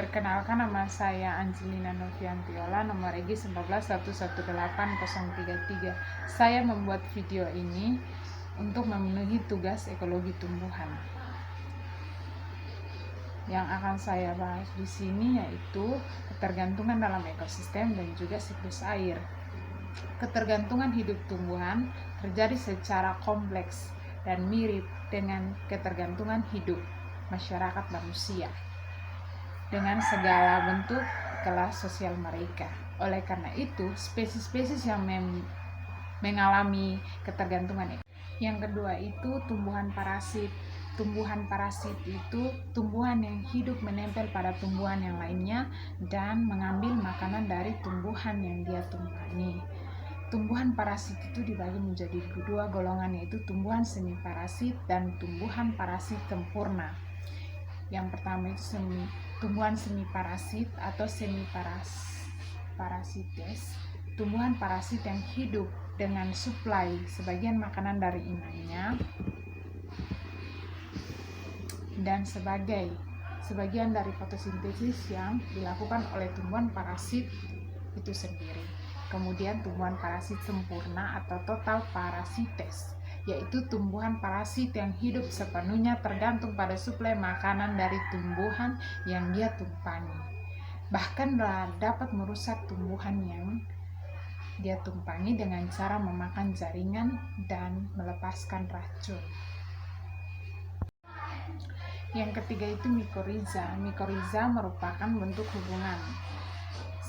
Perkenalkan, nama saya Angelina Noviantiola, nomor RG 19111803. Saya membuat video ini untuk memenuhi tugas ekologi tumbuhan. Yang akan saya bahas di sini yaitu ketergantungan dalam ekosistem dan juga siklus air. Ketergantungan hidup tumbuhan terjadi secara kompleks dan mirip dengan ketergantungan hidup masyarakat manusia dengan segala bentuk kelas sosial mereka. Oleh karena itu, spesies-spesies yang mengalami ketergantungan. Yang kedua itu tumbuhan parasit. Tumbuhan parasit itu tumbuhan yang hidup menempel pada tumbuhan yang lainnya dan mengambil makanan dari tumbuhan yang dia tumpangi. Tumbuhan parasit itu dibagi menjadi dua golongan, yaitu tumbuhan semi parasit dan tumbuhan parasit sempurna. Yang pertama itu tumbuhan semi parasit atau parasites, tumbuhan parasit yang hidup dengan suplai sebagian makanan dari inangnya dan sebagian dari fotosintesis yang dilakukan oleh tumbuhan parasit itu sendiri. Kemudian tumbuhan parasit sempurna atau total parasites, yaitu tumbuhan parasit yang hidup sepenuhnya tergantung pada suplai makanan dari tumbuhan yang dia tumpangi. Bahkan dapat merusak tumbuhan yang dia tumpangi dengan cara memakan jaringan dan melepaskan racun. Yang ketiga itu mikoriza. Mikoriza merupakan bentuk hubungan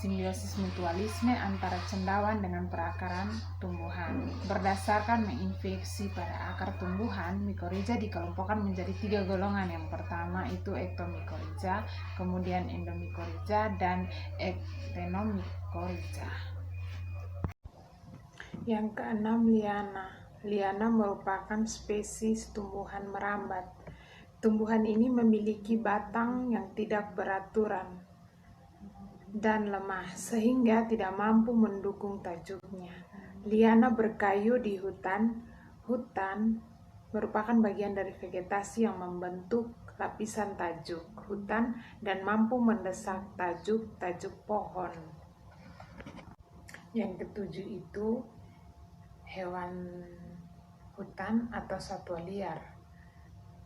simbiosis mutualisme antara cendawan dengan perakaran tumbuhan. Berdasarkan menginfeksi pada akar tumbuhan, mikoriza dikelompokkan menjadi 3 golongan. Yang pertama itu ektomikoriza, kemudian endomikoriza, dan ektenomikoriza. Yang keenam, liana. Liana merupakan spesies tumbuhan merambat. Tumbuhan ini memiliki batang yang tidak beraturan dan lemah sehingga tidak mampu mendukung tajuknya. Liana berkayu di hutan. Hutan merupakan bagian dari vegetasi yang membentuk lapisan tajuk hutan dan mampu mendesak tajuk pohon. Yang ketujuh itu hewan hutan atau satwa liar.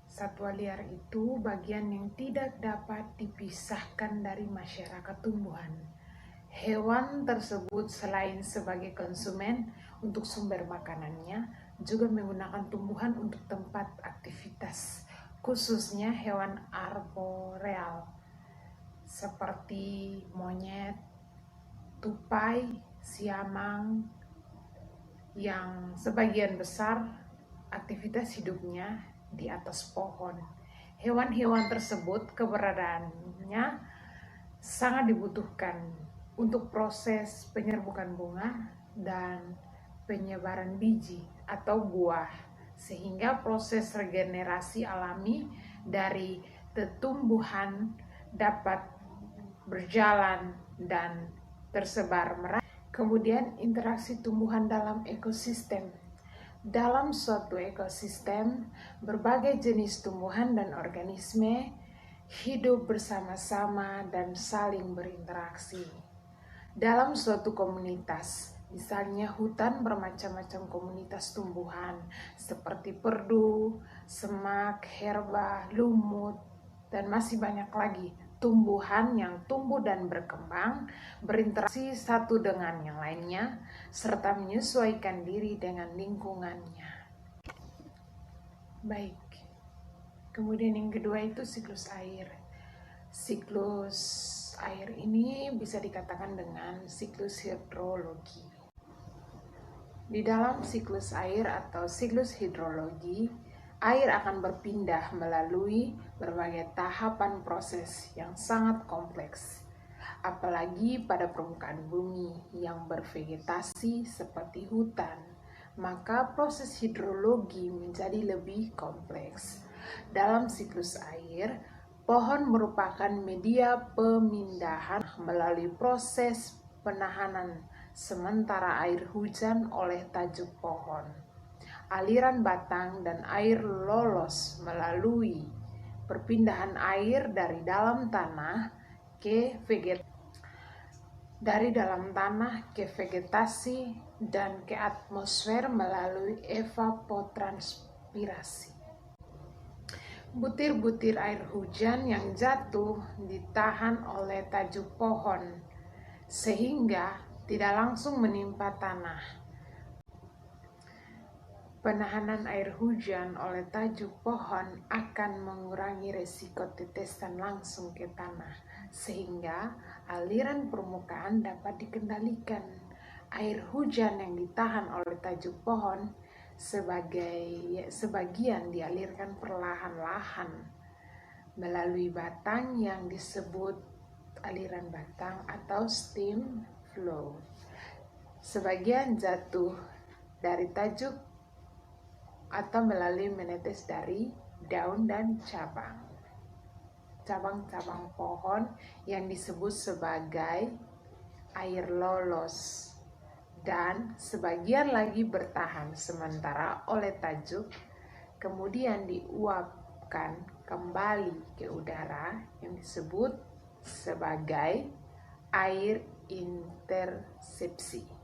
Satwa liar itu bagian yang tidak dapat dipisahkan dari masyarakat tumbuhan. Hewan tersebut selain sebagai konsumen untuk sumber makanannya, juga menggunakan tumbuhan untuk tempat aktivitas, khususnya hewan arboreal seperti monyet, tupai, siamang, yang sebagian besar aktivitas hidupnya di atas pohon. Hewan-hewan tersebut keberadaannya sangat dibutuhkan untuk proses penyerbukan bunga dan penyebaran biji atau buah, sehingga proses regenerasi alami dari tumbuhan dapat berjalan dan tersebar merata. Kemudian interaksi tumbuhan dalam ekosistem. Dalam suatu ekosistem, berbagai jenis tumbuhan dan organisme hidup bersama-sama dan saling berinteraksi. Dalam suatu komunitas, misalnya hutan bermacam-macam komunitas tumbuhan seperti perdu, semak, herba, lumut, dan masih banyak lagi tumbuhan yang tumbuh dan berkembang, berinteraksi satu dengan yang lainnya, serta menyesuaikan diri dengan lingkungannya. Baik, kemudian yang kedua itu siklus air. Siklus air ini bisa dikatakan dengan siklus hidrologi. Di dalam siklus air atau siklus hidrologi, air akan berpindah melalui berbagai tahapan proses yang sangat kompleks, apalagi pada permukaan bumi yang bervegetasi seperti hutan, maka proses hidrologi menjadi lebih kompleks. Dalam siklus air, pohon merupakan media pemindahan melalui proses penahanan sementara air hujan oleh tajuk pohon. Aliran batang dan air lolos melalui perpindahan air dari dalam tanah dari dalam tanah ke vegetasi dan ke atmosfer melalui evapotranspirasi. Butir-butir air hujan yang jatuh ditahan oleh tajuk pohon sehingga tidak langsung menimpa tanah. Penahanan air hujan oleh tajuk pohon akan mengurangi resiko tetesan langsung ke tanah, sehingga aliran permukaan dapat dikendalikan. Air hujan yang ditahan oleh tajuk pohon sebagian dialirkan perlahan-lahan melalui batang yang disebut aliran batang atau stem flow. Sebagian jatuh dari tajuk atau melalui menetes dari daun dan cabang-cabang pohon yang disebut sebagai air lolos, dan sebagian lagi bertahan sementara oleh tajuk, kemudian diuapkan kembali ke udara yang disebut sebagai air intersepsi.